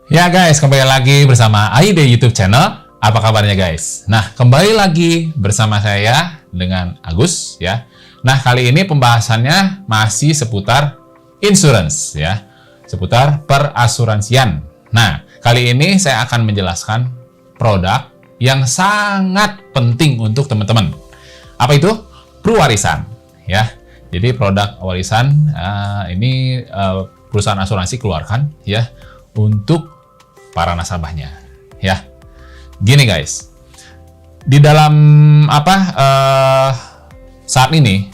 Ya guys, kembali lagi bersama AID YouTube channel. Apa kabarnya guys? Nah, kembali lagi bersama saya dengan Agus ya. Nah, kali ini pembahasannya masih seputar insurance ya. Seputar perasuransian. Nah, kali ini saya akan menjelaskan produk yang sangat penting untuk teman-teman. Apa itu? Perwarisan ya. Jadi produk warisan ini perusahaan asuransi keluarkan ya untuk para nasabahnya ya. Gini guys, di dalam saat ini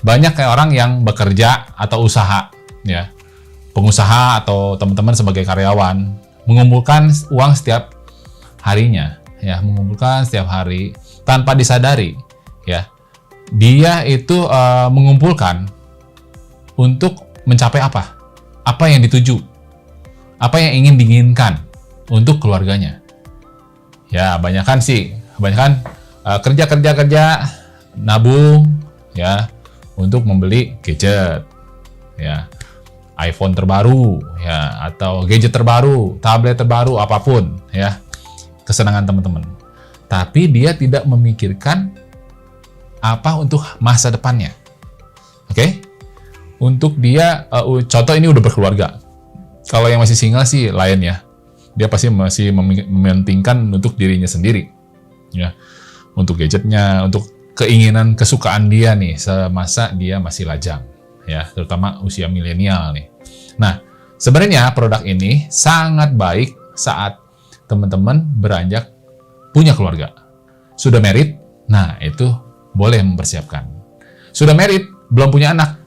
banyak kayak orang yang bekerja atau usaha ya, pengusaha atau teman-teman sebagai karyawan mengumpulkan uang setiap harinya ya, mengumpulkan setiap hari tanpa disadari ya. Dia itu mengumpulkan untuk mencapai apa yang dituju, apa yang ingin diinginkan untuk keluarganya. Ya, kebanyakan kerja nabung ya untuk membeli gadget ya, iPhone terbaru ya, atau gadget terbaru, tablet terbaru, apapun ya, kesenangan teman-teman. Tapi dia tidak memikirkan apa untuk masa depannya. Oke? Untuk dia contoh ini udah berkeluarga. Kalau yang masih single sih lain ya. Dia pasti masih mementingkan untuk dirinya sendiri. Ya. Untuk gadgetnya, untuk keinginan, kesukaan dia nih semasa dia masih lajang. Ya, terutama usia milenial nih. Nah, sebenarnya produk ini sangat baik saat teman-teman beranjak punya keluarga. Sudah married? Nah, itu boleh mempersiapkan. Sudah married, belum punya anak?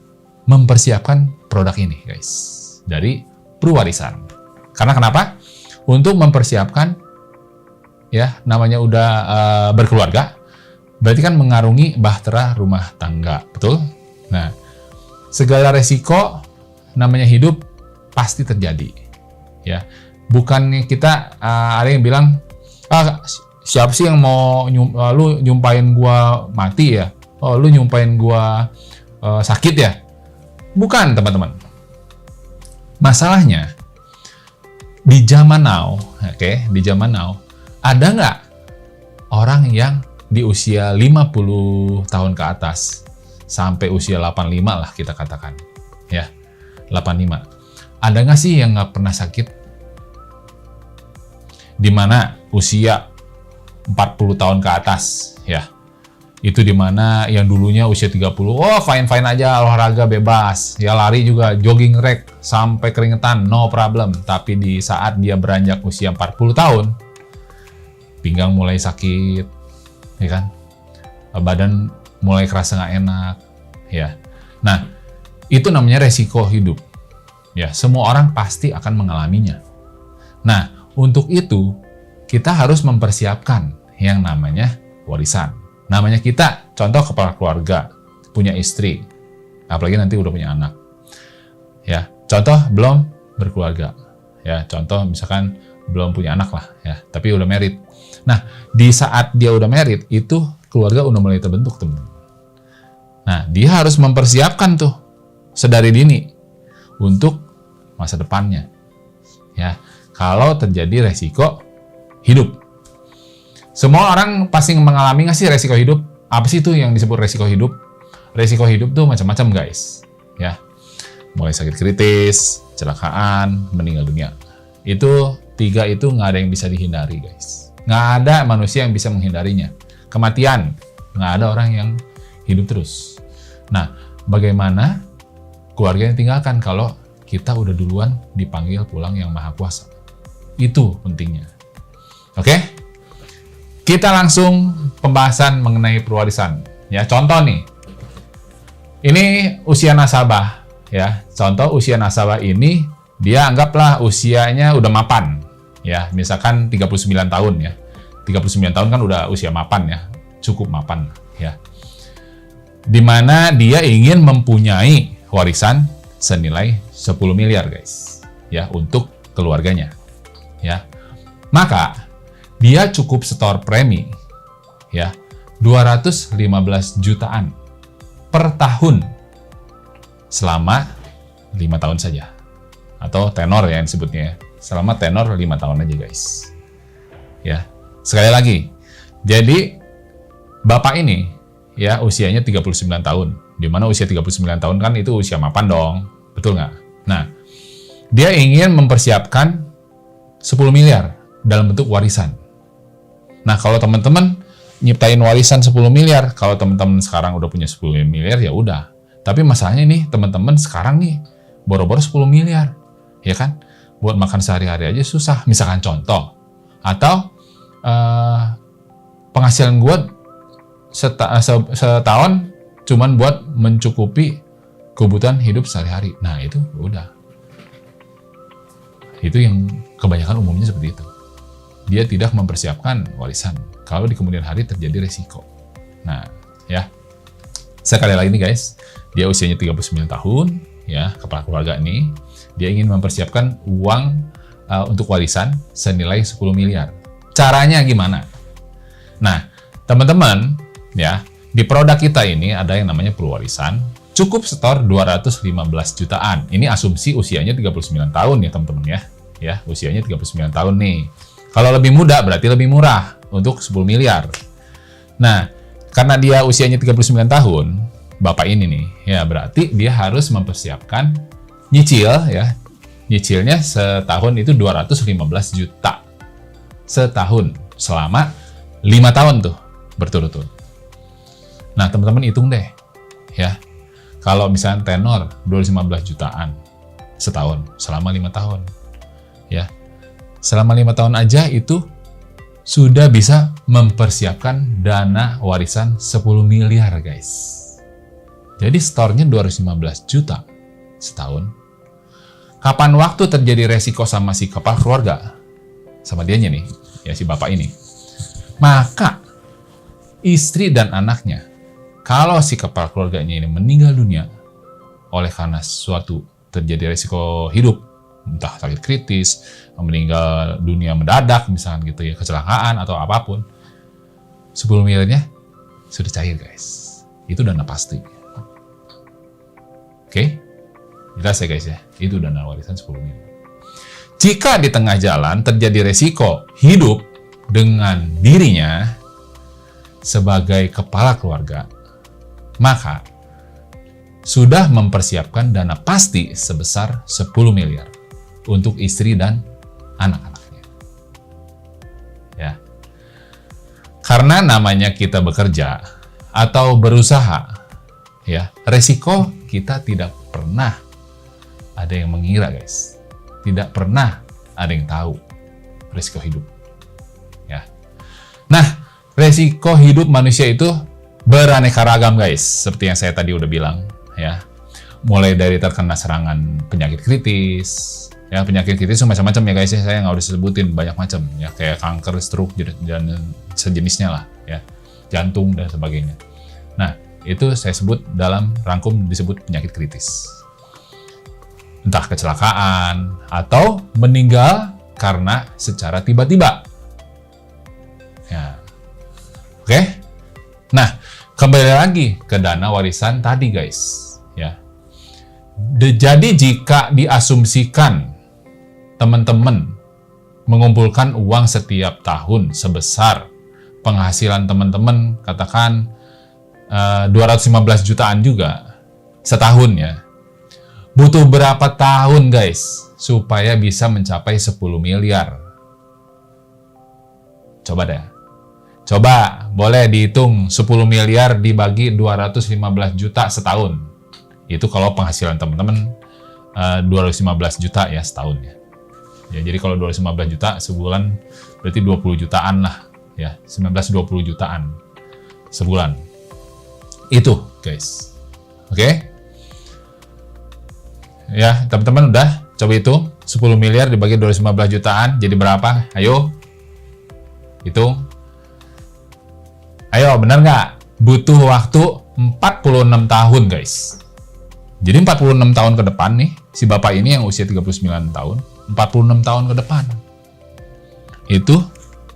Mempersiapkan produk ini, guys. Dari Perwarisan. Karena kenapa? Untuk mempersiapkan ya, namanya udah berkeluarga, berarti kan mengarungi bahtera rumah tangga, betul? Nah, segala resiko namanya hidup pasti terjadi. Ya, bukannya kita ada yang bilang, siapa sih yang mau lu nyumpain gua mati ya? Oh, lu nyumpain gua sakit ya? Bukan, teman-teman. Masalahnya di zaman now, di zaman now ada nggak orang yang di usia 50 tahun ke atas sampai usia 85 lah kita katakan, ya 85. Ada nggak sih yang nggak pernah sakit? Dimana usia 40 tahun ke atas, ya itu dimana yang dulunya usia 30, oh fine-fine aja, olahraga bebas, ya lari juga, jogging rack sampai keringetan, no problem. Tapi di saat dia beranjak usia 40 tahun, pinggang mulai sakit, ya kan? Badan mulai kerasa nggak enak, ya. Nah, itu namanya resiko hidup. Ya, semua orang pasti akan mengalaminya. Nah, untuk itu kita harus mempersiapkan yang namanya warisan. Namanya kita, contoh kepala keluarga, punya istri, apalagi nanti udah punya anak. Ya, contoh belum berkeluarga. Ya, contoh misalkan belum punya anak lah, ya, tapi udah married. Nah, di saat dia udah married, itu keluarga udah mulai terbentuk, teman. Nah, dia harus mempersiapkan tuh sedari dini untuk masa depannya. Ya, kalau terjadi resiko hidup. Semua orang pasti mengalami nggak sih resiko hidup? Apa sih itu yang disebut resiko hidup? Resiko hidup tuh macam-macam guys. Ya, mulai sakit kritis, kecelakaan, meninggal dunia. Itu 3 itu nggak ada yang bisa dihindari guys. Nggak ada manusia yang bisa menghindarinya. Kematian, nggak ada orang yang hidup terus. Nah, bagaimana keluarga yang tinggalkan kalau kita udah duluan dipanggil pulang yang Maha Kuasa? Itu pentingnya. Oke? Kita langsung pembahasan mengenai perwarisan. Ya, contoh nih. Ini usia nasabah. Ya, contoh usia nasabah ini, dia anggaplah usianya udah mapan. Ya, misalkan 39 tahun ya. 39 tahun kan udah usia mapan ya. Cukup mapan ya. Dimana dia ingin mempunyai warisan senilai 10 miliar guys. Ya, untuk keluarganya. Ya. Maka dia cukup setor premi ya 215 jutaan per tahun selama 5 tahun saja, atau tenor ya yang disebutnya ya. selama tenor 5 tahun aja guys. Ya, sekali lagi. Jadi bapak ini ya usianya 39 tahun. Di mana usia 39 tahun kan itu usia mapan dong. Betul nggak? Nah, dia ingin mempersiapkan 10 miliar dalam bentuk warisan. Nah, kalau teman-teman nyiptain warisan 10 miliar, kalau teman-teman sekarang udah punya 10 miliar ya udah. Tapi masalahnya nih, teman-teman sekarang nih boro-boro 10 miliar. Ya kan? Buat makan sehari-hari aja susah. Misalkan contoh. Atau penghasilan gue setahun cuman buat mencukupi kebutuhan hidup sehari-hari. Nah, itu udah. Itu yang kebanyakan umumnya seperti itu. Dia tidak mempersiapkan warisan. Kalau di kemudian hari terjadi resiko. Nah, ya. Sekali lagi nih guys, dia usianya 39 tahun, ya, kepala keluarga ini, dia ingin mempersiapkan uang untuk warisan senilai 10 miliar. Caranya gimana? Nah, teman-teman, ya, di produk kita ini ada yang namanya perwarisan, cukup setor 215 jutaan. Ini asumsi usianya 39 tahun ya, teman-teman ya. Ya, usianya 39 tahun nih. Kalau lebih muda berarti lebih murah untuk 10 miliar. Nah, karena dia usianya 39 tahun, bapak ini nih, ya berarti dia harus mempersiapkan nyicil ya. Nyicilnya setahun itu 215 juta. Setahun selama 5 tahun tuh berturut-turut. Nah, teman-teman hitung deh ya. Kalau misalnya tenor 215 jutaan setahun selama 5 tahun. Ya. Selama 5 tahun aja itu sudah bisa mempersiapkan dana warisan 10 miliar, guys. Jadi storenya 215 juta setahun. Kapan waktu terjadi resiko sama si kepala keluarga? Sama dianya nih, ya si bapak ini. Maka istri dan anaknya, kalau si kepala keluarganya ini meninggal dunia oleh karena suatu terjadi resiko hidup, entah sakit kritis, meninggal dunia mendadak misalkan gitu ya, kecelakaan atau apapun, 10 miliarnya sudah cair guys. Itu dana pasti. Oke? Jelas ya guys ya, itu dana warisan 10 miliar. Jika di tengah jalan terjadi resiko hidup dengan dirinya sebagai kepala keluarga, maka sudah mempersiapkan dana pasti sebesar 10 miliar untuk istri dan anak-anaknya. Ya. Karena namanya kita bekerja atau berusaha, ya, resiko kita tidak pernah ada yang mengira, guys. Tidak pernah ada yang tahu resiko hidup. Ya. Nah, resiko hidup manusia itu beraneka ragam, guys. Seperti yang saya tadi udah bilang, ya. Mulai dari terkena serangan penyakit kritis, ya, penyakit kritis itu macam-macam ya guys ya, saya nggak udah sebutin, banyak macam ya, kayak kanker, stroke dan sejenisnya lah ya, jantung dan sebagainya. Nah, itu saya sebut dalam rangkum disebut penyakit kritis. Entah kecelakaan atau meninggal karena secara tiba-tiba. Ya. Oke? Nah, kembali lagi ke dana warisan tadi guys, ya. Jadi jika diasumsikan teman-teman mengumpulkan uang setiap tahun sebesar penghasilan teman-teman katakan 215 jutaan juga setahun ya. Butuh berapa tahun guys supaya bisa mencapai 10 miliar? Coba deh. Coba boleh dihitung 10 miliar dibagi 215 juta setahun. Itu kalau penghasilan teman-teman 215 juta ya setahun ya. Ya, jadi kalau 215 juta sebulan berarti 20 jutaan lah ya, 19-20 jutaan sebulan. Itu guys. Oke? Ya, teman-teman udah coba itu 10 miliar dibagi 215 jutaan jadi berapa? Ayo. Hitung. Ayo, benar nggak? Butuh waktu 46 tahun guys. Jadi 46 tahun ke depan nih, si bapak ini yang usia 39 tahun, 46 tahun ke depan. Itu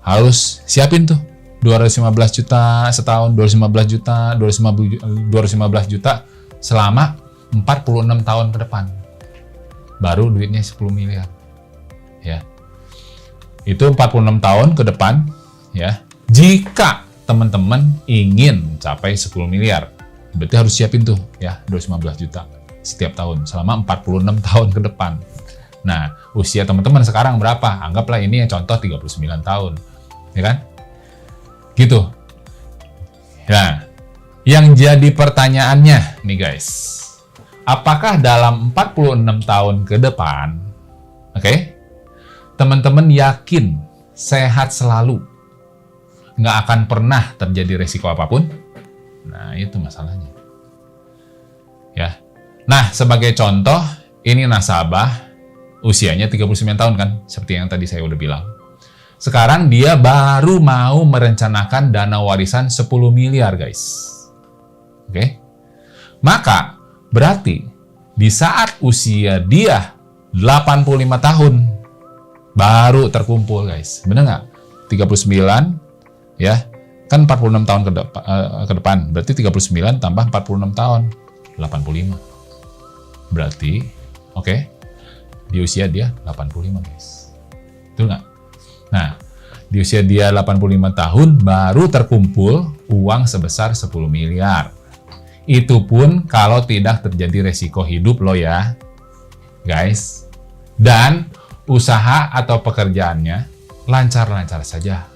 harus siapin tuh 215 juta setahun, 215 juta, 215 juta selama 46 tahun ke depan. Baru duitnya 10 miliar. ya. Itu 46 tahun ke depan, ya. Jika teman-teman ingin mencapai 10 miliar, berarti harus siapin tuh, ya, 215 juta setiap tahun selama 46 tahun ke depan. Nah, usia teman-teman sekarang berapa? Anggaplah ini yang contoh 39 tahun, ya kan? Gitu. Nah, yang jadi pertanyaannya nih guys, apakah dalam 46 tahun ke depan, oke, teman-teman yakin sehat selalu, nggak akan pernah terjadi resiko apapun? Nah, itu masalahnya. Ya. Nah, sebagai contoh, ini nasabah usianya 39 tahun kan, seperti yang tadi saya udah bilang. Sekarang dia baru mau merencanakan dana warisan 10 miliar, guys. Oke? Maka, berarti di saat usia dia 85 tahun, baru terkumpul, guys. Bener nggak? 39, ya. Kan 46 tahun ke depan. Berarti 39 tambah 46 tahun. 85. Berarti, oke, di usia dia 85, guys. Betul nggak? Nah, di usia dia 85 tahun, baru terkumpul uang sebesar 10 miliar. Itu pun kalau tidak terjadi resiko hidup loh ya, guys. Dan usaha atau pekerjaannya lancar-lancar saja.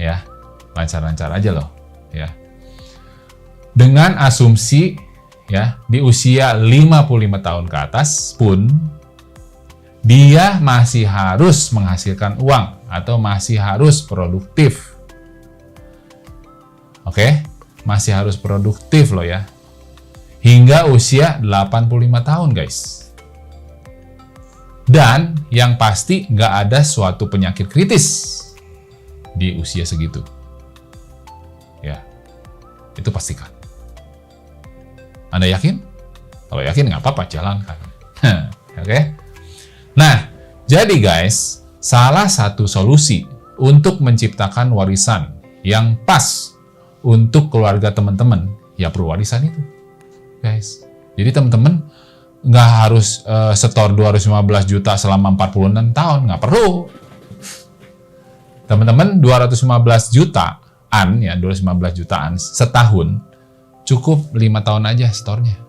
Ya, lancar-lancar aja loh, ya. Dengan asumsi, ya, di usia 55 tahun ke atas pun, dia masih harus menghasilkan uang atau masih harus produktif. Oke? Masih harus produktif loh ya. Hingga usia 85 tahun, guys. Dan yang pasti nggak ada suatu penyakit kritis di usia segitu. Ya, itu pastikan. Anda yakin? Kalau yakin nggak apa-apa, jalankan. Oke? Nah, jadi guys, salah satu solusi untuk menciptakan warisan yang pas untuk keluarga teman-teman, ya perlu warisan itu, guys. Jadi teman-teman nggak harus setor 215 juta selama 46 tahun, nggak perlu. Teman-teman 215 jutaan, ya 215 jutaan setahun, cukup 5 tahun aja setornya.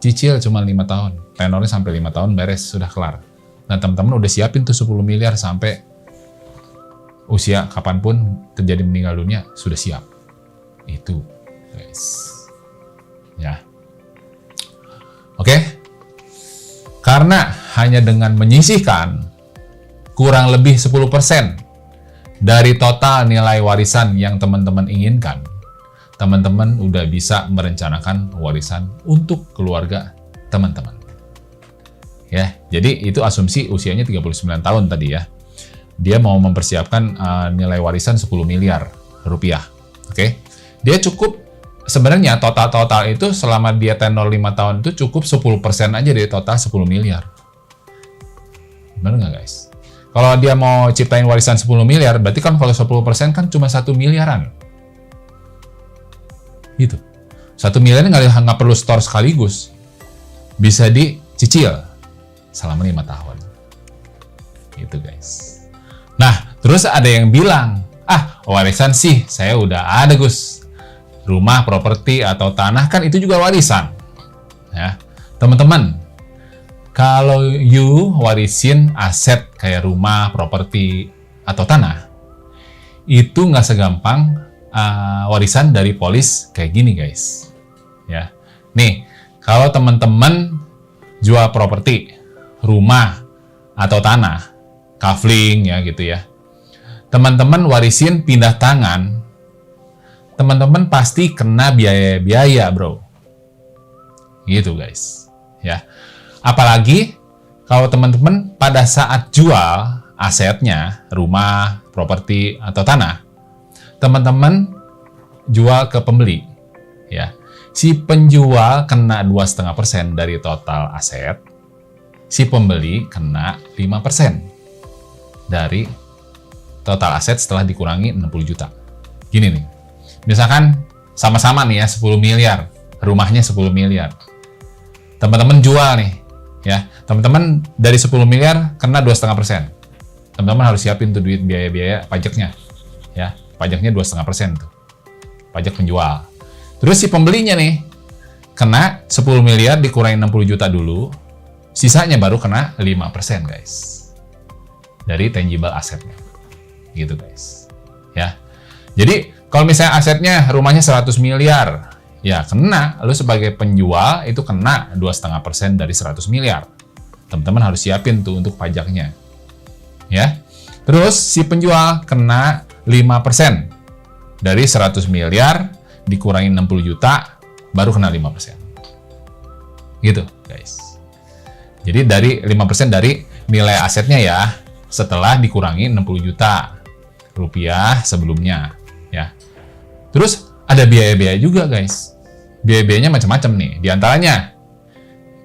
Cicil cuma 5 tahun, tenornya sampai 5 tahun beres, sudah kelar. Nah teman-teman udah siapin tuh 10 miliar sampai usia kapanpun terjadi meninggal dunia, sudah siap. Itu guys, ya. Oke, karena hanya dengan menyisihkan kurang lebih 10% dari total nilai warisan yang teman-teman inginkan, teman-teman udah bisa merencanakan warisan untuk keluarga teman-teman. Ya, jadi itu asumsi usianya 39 tahun tadi ya. Dia mau mempersiapkan nilai warisan 10 miliar rupiah. Oke. Dia cukup sebenarnya total itu selama dia tenor 5 tahun itu cukup 10% aja dari total 10 miliar. Benar nggak guys? Kalau dia mau ciptain warisan 10 miliar, berarti kan kalau 10% kan cuma 1 miliaran. Gitu. 1 miliar nggak perlu store sekaligus. Bisa dicicil selama 5 tahun. Gitu guys. Nah, terus ada yang bilang, warisan sih saya udah ada Gus. Rumah, properti, atau tanah kan itu juga warisan. Ya, teman-teman, kalau you warisin aset kayak rumah, properti, atau tanah, itu nggak segampang warisan dari polis kayak gini guys. Ya, nih kalau teman-teman jual properti, rumah, atau tanah, kafling ya gitu ya, teman-teman warisin pindah tangan, teman-teman pasti kena biaya-biaya bro, gitu guys ya. Apalagi kalau teman-teman pada saat jual asetnya, rumah, properti, atau tanah, teman-teman jual ke pembeli ya, si penjual kena 2,5% dari total aset, si pembeli kena 5% dari total aset setelah dikurangi 60 juta. Gini nih, misalkan sama-sama nih ya 10 miliar, rumahnya 10 miliar. Teman-teman jual nih, Ya, teman-teman dari 10 miliar kena 2,5%. Teman-teman harus siapin tuh duit biaya-biaya pajaknya. Ya, pajaknya 2,5% tuh. Pajak penjual. Terus si pembelinya nih, kena 10 miliar dikurangi 60 juta dulu, sisanya baru kena 5% guys. Dari tangible asetnya. Gitu guys. Ya. Jadi, kalau misalnya asetnya rumahnya 100 miliar, ya kena, lu sebagai penjual itu kena 2,5% dari 100 miliar. Teman-teman harus siapin tuh untuk pajaknya. Ya. Terus si penjual kena 5% dari 100 miliar dikurangi 60 juta baru kena 5%. Gitu, guys. Jadi dari 5% dari nilai asetnya ya, setelah dikurangi 60 juta rupiah sebelumnya, ya. Terus ada biaya-biaya juga, guys. Biaya-biayanya macam-macam nih. Di antaranya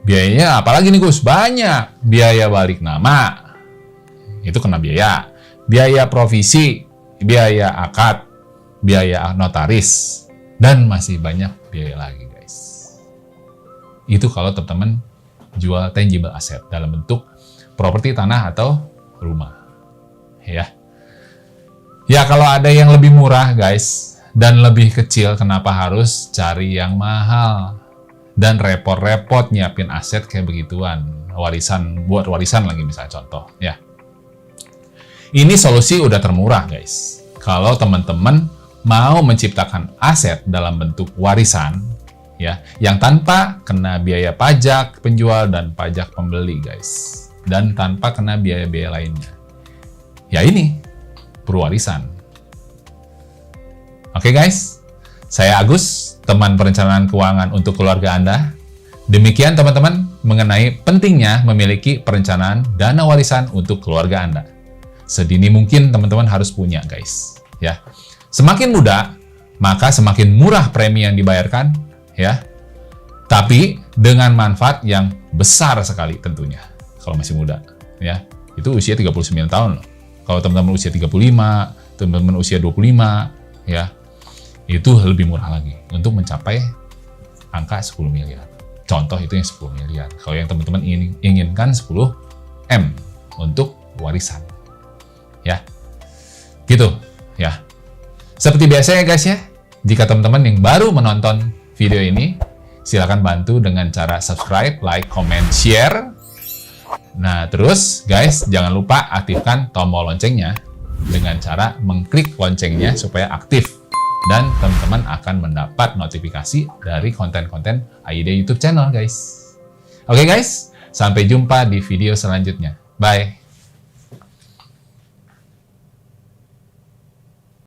biayanya apalagi nih, Gus? Banyak. Biaya balik nama. Itu kena biaya. Biaya provisi, biaya akad, biaya notaris, dan masih banyak biaya lagi, guys. Itu kalau teman-teman jual tangible asset dalam bentuk properti tanah atau rumah. Ya. Ya, kalau ada yang lebih murah, guys, dan lebih kecil, kenapa harus cari yang mahal? Dan repot-repot nyiapin aset kayak begituan. Warisan, buat warisan lagi misalnya contoh, ya. Ini solusi udah termurah, guys. Kalau teman-teman mau menciptakan aset dalam bentuk warisan, ya, yang tanpa kena biaya pajak penjual dan pajak pembeli, guys, dan tanpa kena biaya-biaya lainnya. Ya ini, perwarisan. Oke, guys, saya Agus, teman perencanaan keuangan untuk keluarga Anda. Demikian teman-teman mengenai pentingnya memiliki perencanaan dana warisan untuk keluarga Anda. Sedini mungkin teman-teman harus punya, guys, ya. Semakin muda, maka semakin murah premi yang dibayarkan, ya. Tapi dengan manfaat yang besar sekali tentunya kalau masih muda, ya. Itu usia 39 tahun loh. Kalau teman-teman usia 35, teman-teman usia 25, ya. Itu lebih murah lagi untuk mencapai angka 10 miliar. Contoh itu yang 10 miliar. Kalau yang teman-teman inginkan 10 M untuk warisan. Ya. Gitu, ya. Seperti biasa ya guys ya, jika teman-teman yang baru menonton video ini, silakan bantu dengan cara subscribe, like, comment, share. Nah, terus guys, jangan lupa aktifkan tombol loncengnya dengan cara mengklik loncengnya supaya aktif. Dan teman-teman akan mendapat notifikasi dari konten-konten AID YouTube channel guys. Oke guys, sampai jumpa di video selanjutnya. Bye!